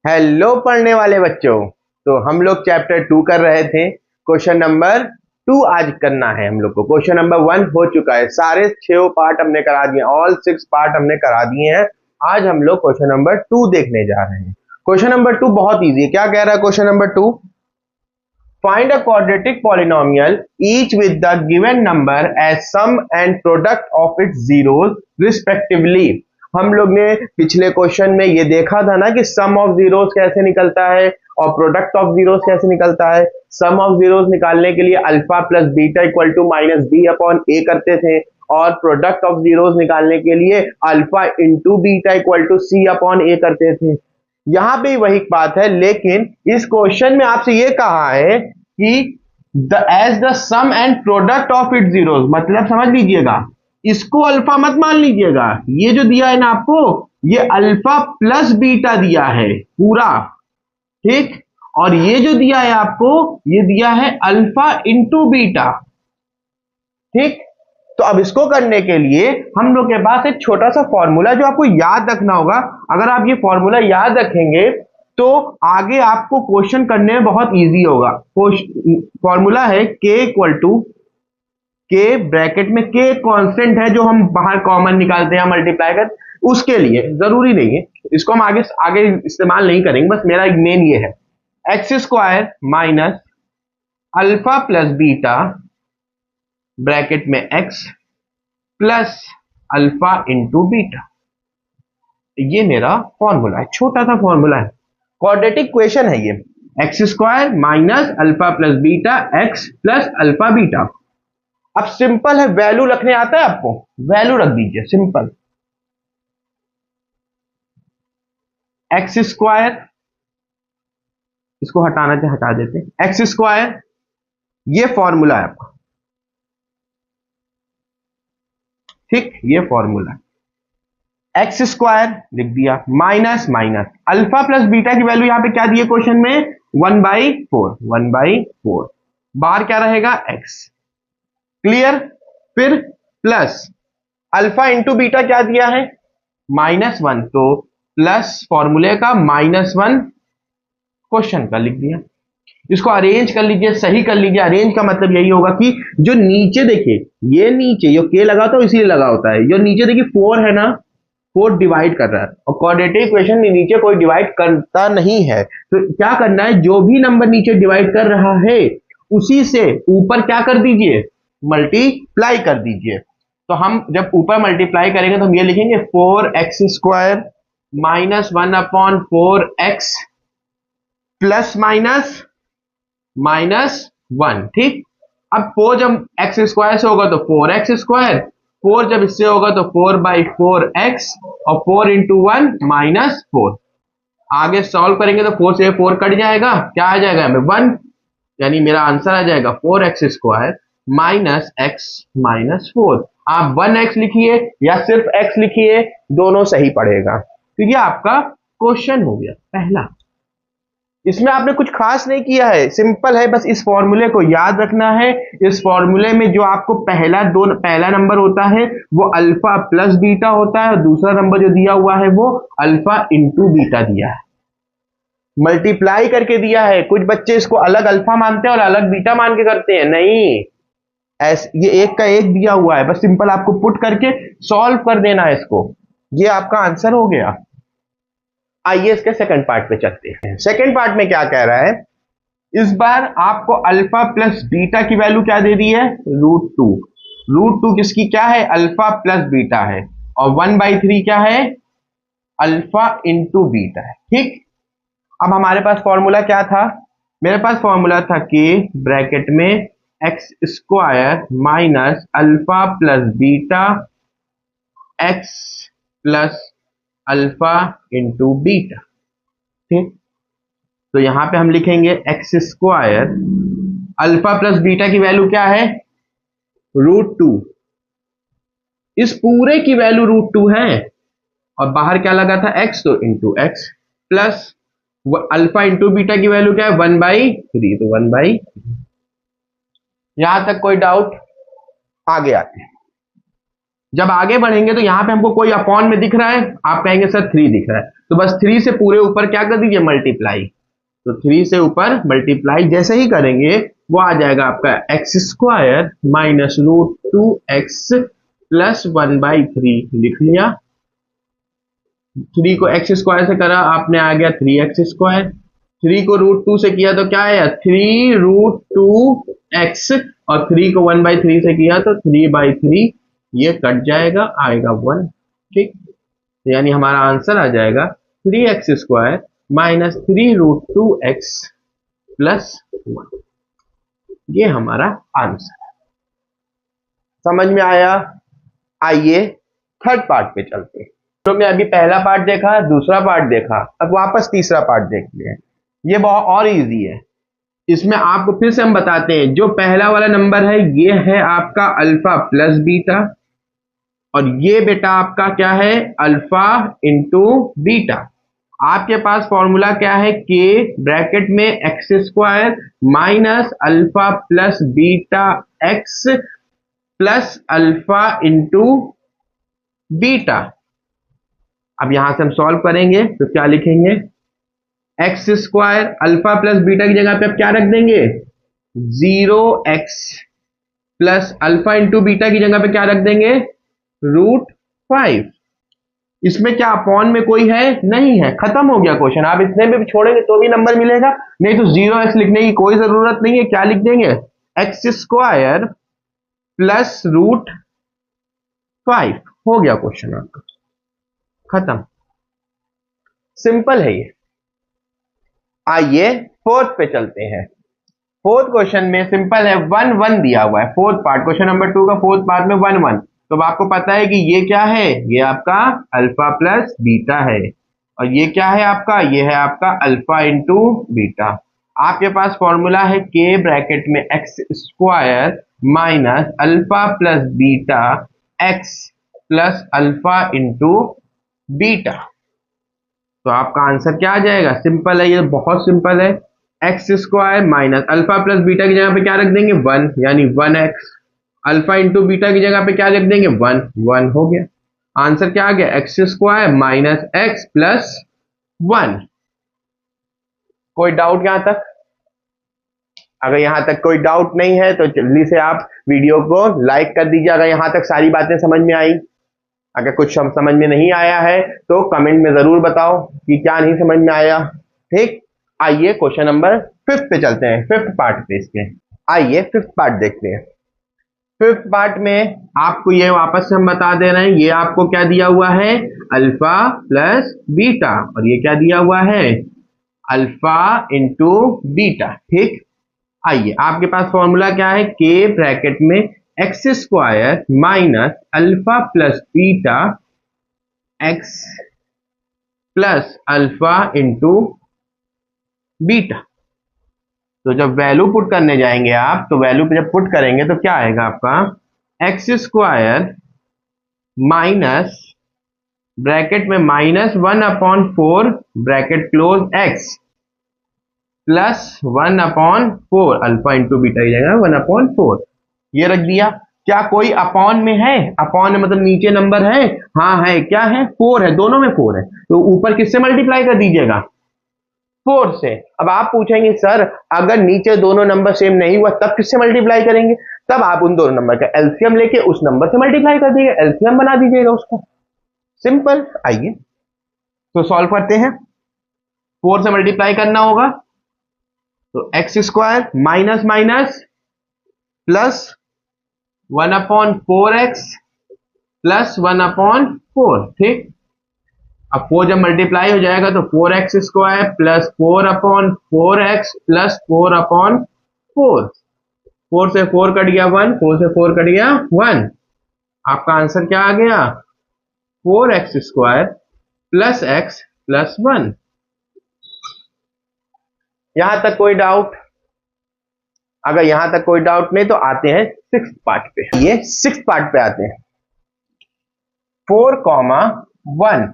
Hello पढ़ने वाले बच्चों। तो हम लोग चैप्टर 2 कर रहे थे। क्वेश्चन नंबर 2 आज करना है हम लोग को। क्वेश्चन नंबर 1 हो चुका है, सारे 6 पार्ट हमने करा दिए, ऑल 6 पार्ट हमने करा दिए हैं। आज हम लोग क्वेश्चन नंबर 2 देखने जा रहे हैं। क्वेश्चन नंबर 2 बहुत इजी है। क्या कह रहा है question number 2? Find a quadratic polynomial each with the given number as sum and product of its zeros respectively. हम लोग ने पिछले क्वेश्चन में ये देखा था ना कि सम ऑफ जीरोस कैसे निकलता है और प्रोडक्ट ऑफ जीरोस कैसे निकलता है। सम ऑफ जीरोस निकालने के लिए alpha plus beta equal to minus b upon a करते थे और प्रोडक्ट ऑफ जीरोस निकालने के लिए alpha into beta equal to c upon a करते थे। यहां पे वही बात है, लेकिन इस क्वेश्चन में आपसे ये कहा है कि as the sum and product of it zeros, मतलब समझ लीजिएगा, इसको अल्फा मत मान लीजिएगा। ये जो दिया है ना आपको, ये अल्फा प्लस बीटा दिया है पूरा, ठीक। और ये जो दिया है आपको, ये दिया है अल्फा इंटू बीटा, ठीक। तो अब इसको करने के लिए हम लोग के पास एक छोटा सा फॉर्मूला जो आपको याद रखना होगा। अगर आप ये फॉर्मूला याद रखेंगे तो आगे आपको क्वेश्चन करने में बहुत इजी होगा। फॉर्मूला है के इक्वल टू के, ब्रैकेट में के कांस्टेंट है जो हम बाहर कॉमन निकालते हैं मल्टीप्लाई कर, उसके लिए जरूरी नहीं है, इसको हम आगे आगे इस्तेमाल नहीं करेंगे। बस मेरा मेन ये है, x square minus alpha plus beta bracket में x plus alpha into beta. ये मेरा फॉर्मूला है, छोटा सा फॉर्मूला है, क्वाड्रेटिक इक्वेशन है ये। X square minus alpha plus beta x plus alpha beta. अब सिंपल है, वैल्यू रखने आता है आपको, वैल्यू रख दीजिए सिंपल। एक्स स्क्वायर, इसको हटाना चाहे हटा देते हैं, एक्स स्क्वायर, ये फॉर्मूला है आपका, ठीक। ये फॉर्मूला एक्स स्क्वायर लिख दिया minus minus alpha plus beta की वैल्यू यहां पे क्या दी है क्वेश्चन में, 1/4, 1/4, बाहर क्या रहेगा एक्स, क्लियर। फिर प्लस अल्फा इंटू बीटा क्या दिया है, -1, तो प्लस फॉर्मूले का -1 क्वेश्चन का लिख दिया। इसको अरेंज कर लीजिए, सही कर लीजिए। अरेंज का मतलब यही होगा कि जो नीचे देखिए, ये नीचे जो के लगा होता है इसीलिए लगा होता है, जो नीचे देखिए 4 है ना, 4 डिवाइड कर रहा है और क्वाड्रेटिक इक्वेशन में नीचे कोई डिवाइड करता नहीं है। तो क्या करना है, जो भी नंबर नीचे डिवाइड कर रहा है उसी से ऊपर क्या कर दीजिए, मल्टीप्लाई कर दीजिए। तो हम जब ऊपर मल्टीप्लाई करेंगे तो हम ये लिखेंगे 4x square minus 1/4x plus minus -1, ठीक। अब 4 जब एक्स स्क्वायर से होगा तो 4x स्क्वायर, 4 जब इससे होगा तो 4/4x और 4 इंटू 1 -4। आगे सॉल्व करेंगे तो 4 से 4 कट जाएगा, क्या आ जाएगा हमें 1, यानी मेरा आंसर आ जाएगा 4x स्क्वायर माइनस x -4। आप 1x लिखिए या सिर्फ x लिखिए, दोनों सही पड़ेगा। तो ये आपका क्वेश्चन हो गया पहला। इसमें आपने कुछ खास नहीं किया है, सिंपल है, बस इस फॉर्मूले को याद रखना है। इस फॉर्मूले में जो आपको पहला नंबर होता है वो अल्फा प्लस बीटा होता है और दूसरा नंबर जो दिया हुआ है वो अल्फा इंटू बीटा दिया है, मल्टीप्लाई करके दिया है। कुछ बच्चे इसको अलग अल्फा मानते हैं और अलग बीटा मान के करते हैं, नहीं, ये एक का एक दिया हुआ है, बस सिंपल आपको पुट करके सॉल्व कर देना है इसको, ये आपका आंसर हो गया। आइए इसके सेकंड पार्ट पे चलते हैं। सेकंड पार्ट में क्या कह रहा है, इस बार आपको अल्फा प्लस बीटा की वैल्यू क्या दे दी है, √2। √2 किसकी क्या है, अल्फा प्लस बीटा है, और 1/3 क्या है, अल्फा इंटू बीटा है, ठीक। अब हमारे पास फॉर्मूला क्या था, मेरे पास फॉर्मूला था के ब्रैकेट में x square minus alpha plus beta x plus alpha into beta, ठीक। तो यहां पे हम लिखेंगे x square, alpha plus beta की वैल्यू क्या है, √2, इस पूरे की वैल्यू √2 है और बाहर क्या लगा था एक्स, तो into x plus alpha into beta की वैल्यू क्या है 1/3, तो 1/3। यहां तक कोई डाउट? आगे आते हैं। जब आगे बढ़ेंगे तो यहां पे हमको कोई अपॉन में दिख रहा है, आप कहेंगे सर 3 दिख रहा है, तो बस 3 से पूरे ऊपर क्या कर दीजिए, मल्टीप्लाई। तो 3 से ऊपर मल्टीप्लाई जैसे ही करेंगे वो आ जाएगा आपका x square minus root 2x प्लस 1/3 लिख लिया। 3 को एक्स स्क्वायर से करा आपने, आ गया 3x²। 3 को रूट 2 से किया तो क्या आया, 3√2x, और 3 को 1/3 से किया तो 3/3, ये कट जाएगा, आएगा 1। ठीक, तो यानी हमारा आंसर आ जाएगा 3x² माइनस 3√2x प्लस 1। ये हमारा आंसर है। समझ में आया? आइए थर्ड पार्ट पे चलते हैं। तो मैं अभी पहला पार्ट देखा, दूसरा पार्ट देखा, अब वापस तीसरा पार्ट देखते हैं। ये बहुत और इजी है। इसमें आपको फिर से हम बताते हैं, जो पहला वाला नंबर है ये है आपका अल्फा प्लस बीटा, और ये बेटा आपका क्या है, अल्फा इंटू बीटा। आपके पास फॉर्मूला क्या है, के ब्रैकेट में x² minus alpha plus beta x plus alpha into beta. अब यहां से हम सॉल्व करेंगे तो क्या लिखेंगे, x² अल्फा प्लस बीटा की जगह पे अब क्या रख देंगे, 0x plus alpha into beta की जगह पे क्या रख देंगे, √5। इसमें क्या अपॉन में कोई है, नहीं है, खत्म हो गया क्वेश्चन। आप इतने में भी छोड़ेंगे तो भी नंबर मिलेगा, नहीं तो 0x लिखने की कोई जरूरत नहीं है। क्या लिख देंगे, x² प्लस √5, हो गया क्वेश्चन आपका खत्म। सिंपल है ये। आइए फोर्थ पे चलते हैं। फोर्थ क्वेश्चन में सिंपल है, 1 1 दिया हुआ है। फोर्थ पार्ट, क्वेश्चन नंबर 2 का फोर्थ पार्ट में 1 1। तो आपको पता है कि ये क्या है, ये आपका अल्फा प्लस बीटा है, और ये क्या है आपका, ये है आपका अल्फा इंटू बीटा। आपके पास फॉर्मूला है के ब्रैकेट में x² minus alpha plus beta x plus alpha into beta. तो आपका आंसर क्या आ जाएगा, सिंपल है, ये बहुत सिंपल है। x² minus alpha plus beta की जगह पे क्या रख देंगे, 1, यानी 1x। अल्फा इंटू बीटा की जगह पे क्या रख देंगे, 1 1, हो गया। आंसर क्या आ गया, x² माइनस x प्लस 1। कोई डाउट यहां तक? अगर यहां तक कोई डाउट नहीं है तो जल्दी से आप वीडियो को लाइक कर दीजिए, अगर यहां तक सारी बातें समझ में आई। अगर कुछ समझ में नहीं आया है तो कमेंट में जरूर बताओ कि क्या नहीं समझ में आया। ठीक, आइए क्वेश्चन नंबर 5 पे चलते हैं, 5th पार्ट पे इसके। आइए 5th पार्ट देखते हैं। 5th पार्ट में आपको ये वापस से हम बता दे रहे हैं, ये आपको क्या दिया हुआ है, अल्फा प्लस बीटा, और ये क्या दिया हुआ है, अल्फा इंटू बीटा। ठीक, आइए आपके पास फॉर्मूला क्या है, के ब्रैकेट में x² minus alpha plus beta x plus alpha into beta. तो जब वैल्यू पुट करने जाएंगे आप, तो वैल्यू जब पुट करेंगे तो क्या आएगा आपका, x² माइनस ब्रैकेट में -1/4 bracket close x plus 1/4 alpha into beta की जगह 1/4 ये रख दिया। क्या कोई अपॉन में है, अपॉन में मतलब नीचे नंबर है, हाँ है, क्या है, 4 है, दोनों में 4 है, तो ऊपर किससे मल्टीप्लाई कर दीजिएगा, 4 से। अब आप पूछेंगे सर अगर नीचे दोनों नंबर सेम नहीं हुआ तब किससे मल्टीप्लाई करेंगे, तब आप उन दोनों नंबर का एलसीएम लेके उस नंबर से मल्टीप्लाई कर दीजिएगा, एलसीएम बना दीजिएगा उसका, सिंपल। आइए तो सॉल्व करते हैं। 4 से मल्टीप्लाई करना होगा, तो x² minus minus plus 1/4x plus 1/4। ठीक, अब 4 जब मल्टीप्लाई हो जाएगा तो 4x² प्लस 4/4x प्लस 4/4। 4 से 4 कट गया 1, 4 से 4 कट गया 1। आपका आंसर क्या आ गया, 4x² प्लस x प्लस 1। यहां तक कोई डाउट? अगर यहां तक कोई डाउट नहीं तो आते हैं 6th पार्ट पे। ये 6th पार्ट पे आते हैं। 4,1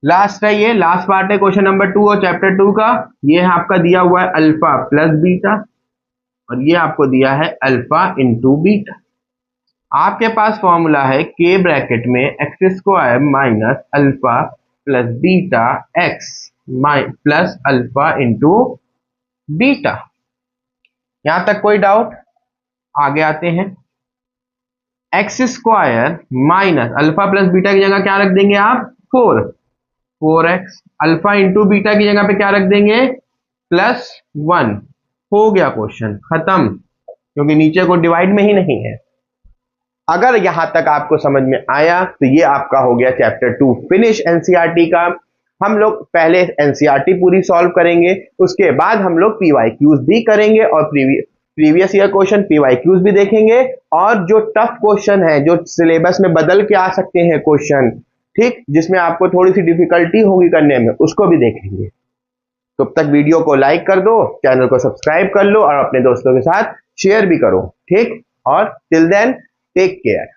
लास्ट है, ये लास्ट पार्ट है क्वेश्चन नंबर 2 और चैप्टर 2 का। ये आपका दिया हुआ है अल्फा प्लस बीटा, और ये आपको दिया है अल्फा इंटू बीटा। आपके पास फॉर्मूला है के ब्रैकेट में x² minus alpha plus beta x plus alpha into beta. यहां तक कोई डाउट? आगे आते हैं। X square minus alpha plus beta की जगह क्या रख देंगे आप? 4x। अल्फा इंटू बीटा की जगह पे क्या रख देंगे? +1। हो गया क्वेश्चन खत्म, क्योंकि नीचे को डिवाइड में ही नहीं है। अगर यहां तक आपको समझ में आया तो ये आपका हो गया चैप्टर 2 फिनिश एनसीईआरटी का। हम लोग पहले एनसीईआरटी पूरी सॉल्व करेंगे, उसके बाद हम लोग पीवाईक्यूज भी करेंगे और प्रीवियस ईयर क्वेश्चन पीवाईक्यूज भी देखेंगे, और जो टफ क्वेश्चन है जो सिलेबस में बदल के आ सकते हैं क्वेश्चन, ठीक, जिसमें आपको थोड़ी सी डिफिकल्टी होगी करने में, उसको भी देखेंगे। तब तक वीडियो को लाइक कर दो, चैनल को सब्सक्राइब कर लो और अपने दोस्तों के साथ शेयर भी करो, ठीक। और टिल देन टेक केयर।